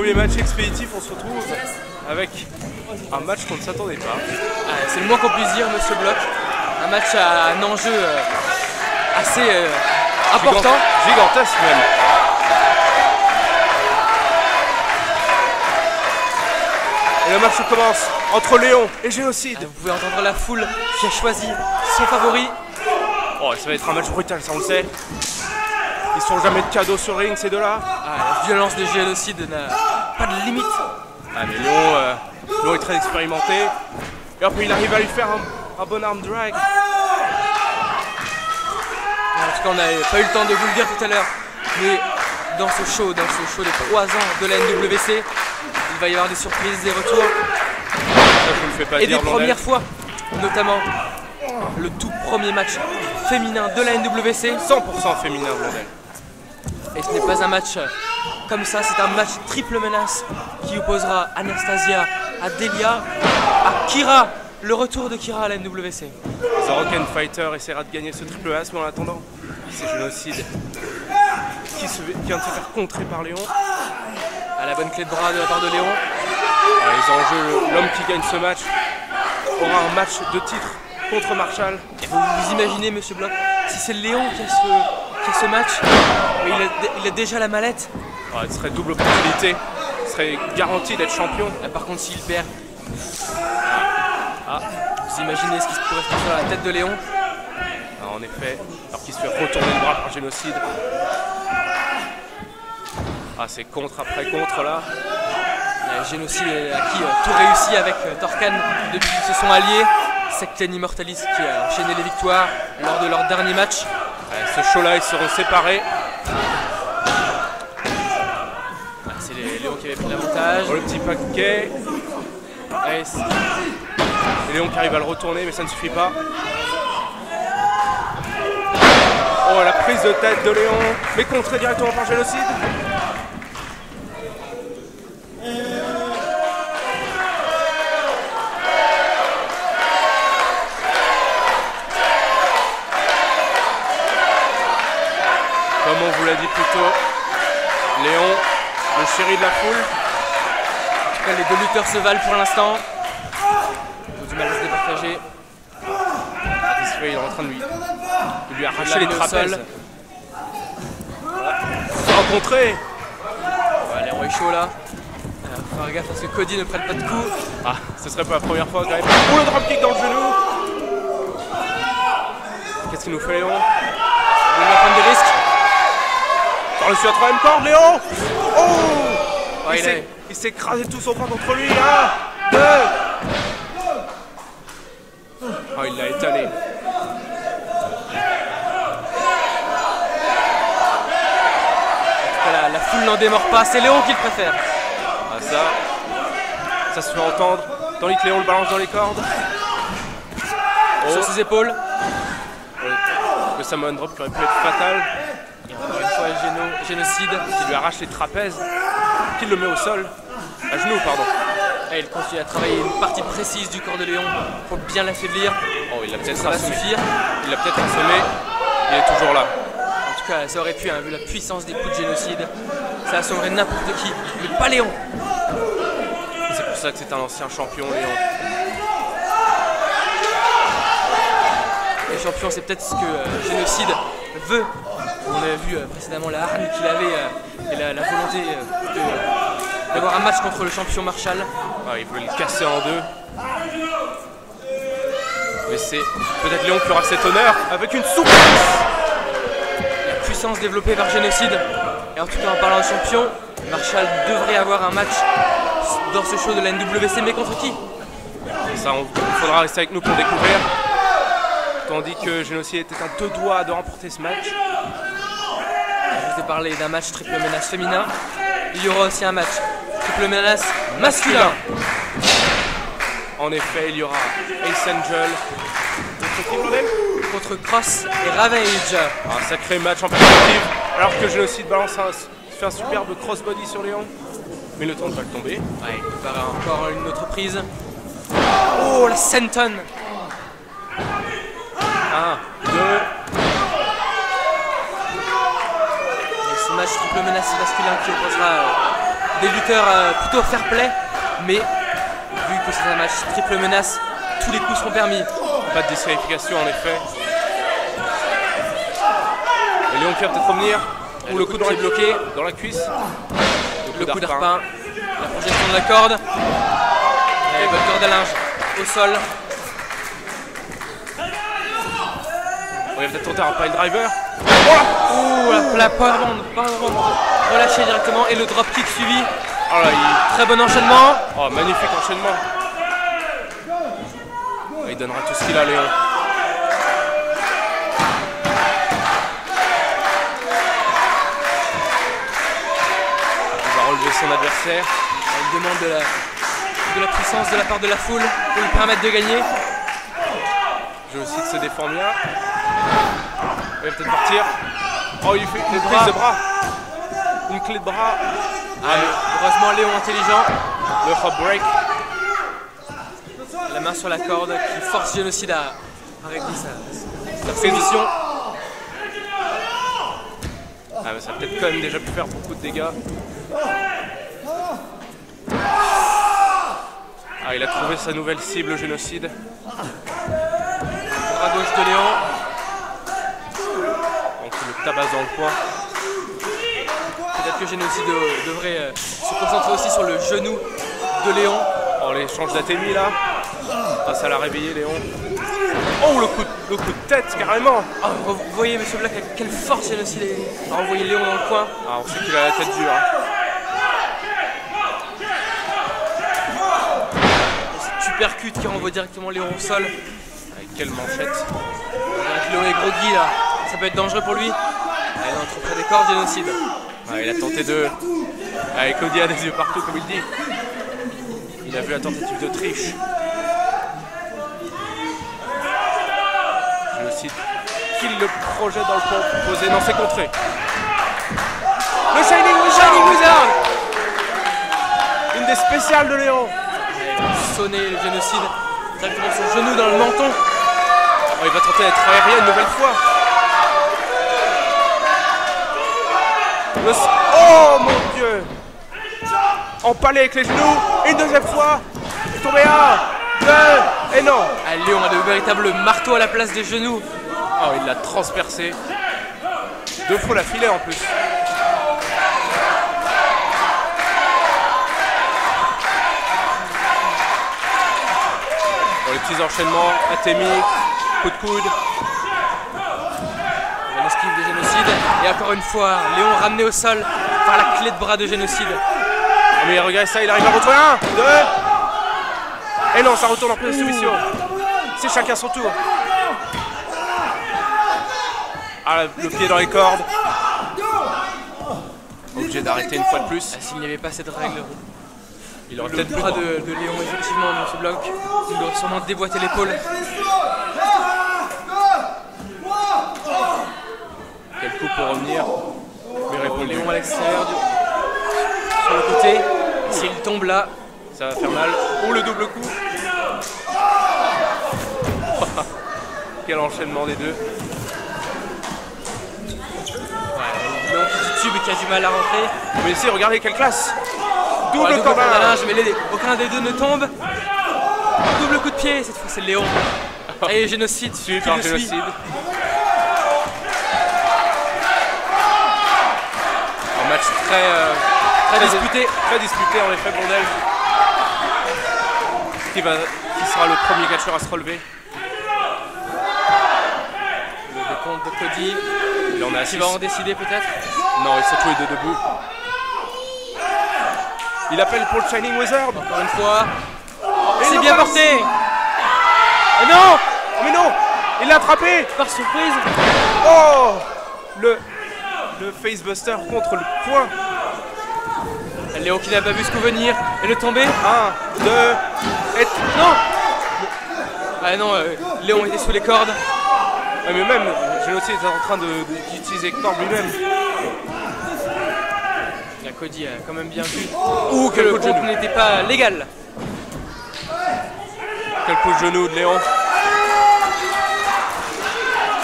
premier match expéditif, on se retrouve avec un match qu'on ne s'attendait pas. C'est le moins qu'on puisse dire, Monsieur Bloch. Un match à un enjeu assez important. Gigantesque même. Et le match commence entre Léon et Génocide. Vous pouvez entendre la foule qui a choisi son favori. Oh, ça va être un match brutal, ça on le sait. Ils ne font jamais de cadeaux sur ring, ces deux-là. La violence de Génocide n'a pas de limite. Mais Léon est très expérimenté. Et après, il arrive à lui faire un bon arm drag. En tout cas, on n'avait pas eu le temps de vous le dire tout à l'heure, mais dans ce show des 3 ans de la NWC, il va y avoir des surprises, des retours. Ça, je ne fais pas et dire des premières fois, notamment le tout premier match féminin de la NWC. 100% féminin, Blondel. Et ce n'est pas un match comme ça, c'est un match triple menace qui opposera Anastasia à Delia, à Kira, le retour de Kira à la NWC. The Rock'n Fighter essaiera de gagner ce triple menace, mais en attendant, c'est Génocide qui vient de se faire contrer par Léon. À la bonne clé de bras de la part de Léon. Les enjeux, l'homme qui gagne ce match aura un match de titre contre Marshall. Et vous imaginez, Monsieur Bloch, si c'est Léon qui a ce match, il a déjà la mallette. Ce serait double opportunité, il serait garanti d'être champion. Par contre, s'il perd, vous imaginez ce qui pourrait se passer sur la tête de Léon. En effet, alors qu'il se fait retourner le bras par Génocide. C'est contre après contre là. Génocide à qui tout réussit avec Torkan depuis qu'ils se sont alliés. Secten Immortalis qui a enchaîné les victoires lors de leur dernier match. Ce show-là, ils seront séparés. C'est Léon qui avait pris l'avantage. Le petit paquet. Et Léon qui arrive à le retourner, mais ça ne suffit pas. Oh, la prise de tête de Léon, mais contrée directement par Génocide. Comme on vous l'a dit plus tôt, Léon, le chéri de la foule. En tout cas, les deux lutteurs se valent pour l'instant. Ils ont du mal à se départager. Il est en train de lui arracher les trapèzes. Rencontré. Léon est chaud là. Faut faire gaffe à ce que Cody ne prenne pas de coups. Ce serait pas la première fois quand même. Oh, le dropkick dans le genou. Qu'est-ce qu'il nous fait, Léon? Il va prendre des risques. Par le sur la troisième corde, Léon. Oh, il s'est écrasé tout son poids contre lui. 1, 2. Il l'a étalé. La foule n'en démord pas, c'est Léon qui le préfère. Ça se fait entendre, tandis que Léon le balance dans les cordes. Sur ses épaules. Le Samoan Drop qui aurait pu être fatal. Et encore une fois, Génocide qui lui arrache les trapèzes, qui le met au sol, à genoux pardon. Et il continue à travailler une partie précise du corps de Léon pour bien l'affaiblir. Il l'a peut-être ça va suffire. Il l'a peut-être assommé, il est toujours là. En tout cas, ça aurait pu, vu la puissance des coups de Génocide, ça assommerait n'importe qui, mais pas Léon. C'est pour ça que c'est un ancien champion, Léon. Les champions, c'est peut-être ce que Génocide veut. On avait vu précédemment la hargne qu'il avait et la volonté d'avoir un match contre le champion Marshall. Il voulait le casser en deux. Mais c'est peut-être Léon qui aura cet honneur avec une souplesse. La puissance développée par Génocide. Et en tout cas, en parlant de champion, Marshall devrait avoir un match dans ce show de la NWC, mais contre qui? Ça, il faudra rester avec nous pour découvrir. Tandis que Génocide était à 2 doigts de remporter ce match. Je vous ai parlé d'un match triple menace féminin. Il y aura aussi un match triple menace masculin. En effet, il y aura Ace Angel contre Cross et Ravage. Un sacré match en perspective. Alors que Génocide fait un superbe crossbody sur Léon. Mais le temps ne va le tomber. Il prépare encore une autre prise. Oh, la senton. 1, 2. Et ce match triple menace masculin qui opposera des lutteurs plutôt fair play, mais vu que c'est un match triple menace, tous les coups seront permis. Pas de disqualification en effet. Et Léon qui va peut-être revenir. Ou le coup de pied bloqué dans la cuisse. Le coup d'arpin. La projection de la corde. Et votre corde à linge au sol. On va peut-être tenter un pile driver. Ouh, la powerbomb relâché directement et le drop kick suivi. Oh là, très bon enchaînement. Oh, magnifique enchaînement. Il donnera tout ce qu'il a, Léon. Il va relever son adversaire. Il demande de la puissance de la part de la foule pour lui permettre de gagner. Génocide se défend bien. Il va peut-être partir. Oh, il fait une prise de bras. Une clé de bras. Heureusement, Léon intelligent. Le hop break. La main sur la corde qui force Génocide à arrêter sa position. Ah, mais ça a peut-être quand même déjà pu faire beaucoup de dégâts. Ah, il a trouvé sa nouvelle cible, Génocide. Bras gauche de Léon. Donc le tabasse dans le coin. Peut-être que Génocide devrait se concentrer aussi sur le genou de Léon. Oh, l'échange d'Athémie là. Ah, ça l'a réveillé, Léon. Oh, le coup de tête, carrément. Oh, vous voyez, monsieur Black, avec quelle force Génocide a envoyé Léon dans le coin. Ah, on sait qu'il a la tête dure. Hein. Cette supercute qui renvoie directement Léon au sol. Avec quelle manchette. Léon est groggy là, ça peut être dangereux pour lui. Il est trop près des cordes, Génocide. Ah, il a tenté de... Ah, et Cody a des yeux partout, comme il dit. Il a vu la tentative de triche. Génocide qu'il le projette dans le point proposé. Non, c'est contré. Le Shining Wizard. Une des spéciales de Léon. Sonner le Génocide directement son genou dans le menton. Oh, il va tenter d'être aérien une nouvelle fois. Oh mon Dieu. Empalé avec les genoux. Une deuxième fois. Il est tombé un, deux, et non. Ah, Léon a de véritables marteaux à la place des genoux. Oh, il l'a transpercé. Deux fois la filet en plus. Bon, les petits enchaînements, Athémie, coup de coude. On esquive de Génocide. Et encore une fois, Léon ramené au sol par la clé de bras de Génocide. Mais regarde ça, il arrive à retrouver un, deux. Et non, ça retourne en pleine soumission. C'est chacun son tour. Ah, le pied dans les cordes. Obligé d'arrêter une fois de plus. Ah, s'il n'y avait pas cette règle, Il aurait le peut-être bras de Léon, effectivement, dans ce bloc, il aurait sûrement déboîté l'épaule. Quel coup pour revenir. Mais répondu. Léon à l'extérieur, sur le côté. S'il tombe là, ça va faire mal. Oh, le double coup. Quel enchaînement des deux. Léon qui titube et qui a du mal à rentrer. Mais ici, regardez quelle classe. Double corde à corde. linge, mais aucun des deux ne tombe. Double coup de pied, cette fois c'est Léon. Et Génocide Suivi qui par le suit. Génocide. Un match très disputé. Très disputé en effet, bordel. Qui sera le premier catcheur à se relever. Le décompte de Cody. Il en a Qui va en décider peut-être? Non, ils sont tous les deux debout. Il appelle pour le Shining Wizard. Encore une fois. Et C'est bien porté. Oh non. Oh mais non. Il l'a attrapé. Par surprise. Oh. Le facebuster contre le poing. Léon qui n'a pas vu ce coup venir. Et le tomber. 1, 2, et... Non. Ah non, Léon était sous les cordes. Ouais, mais même, Génocide est en train d'utiliser corde lui-même. Cody a quand même bien vu que le coup n'était pas légal. Quel coup de genou de Léon.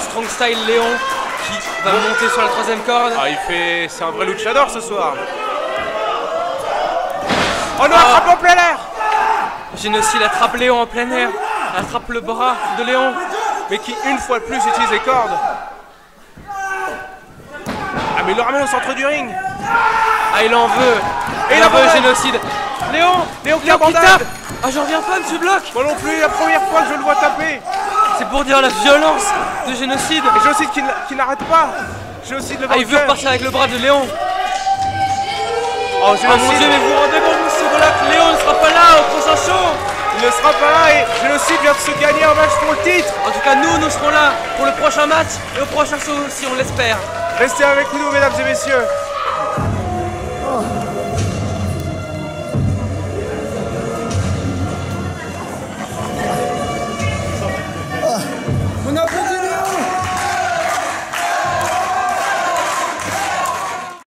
Strong style Léon qui va monter sur la troisième corde. Ah, c'est un vrai luchador ce soir. Oh non, attrape en plein air. Génocide attrape Léon en plein air, attrape le bras de Léon. Mais qui, une fois de plus, utilise les cordes. Ah, mais il le ramène au centre du ring. Ah, il en veut. Et il en veut, Génocide. Léon qui abandonne. tape. Ah, j'en reviens pas de ce bloc. Moi non plus, la première fois que je le vois taper. C'est pour dire la violence de Génocide. Et Génocide qui n'arrête pas. Génocide le Ah, il veut repartir avec le bras de Léon. Oh, Oh mon Dieu, mais vous vous rendez compte, monsieur Bolak, Léon ne sera pas là au prochain show. Il ne sera pas là et Génocide vient de se gagner un match pour le titre. En tout cas, nous serons là pour le prochain match et au prochain show aussi, on l'espère. Restez avec nous, mesdames et messieurs.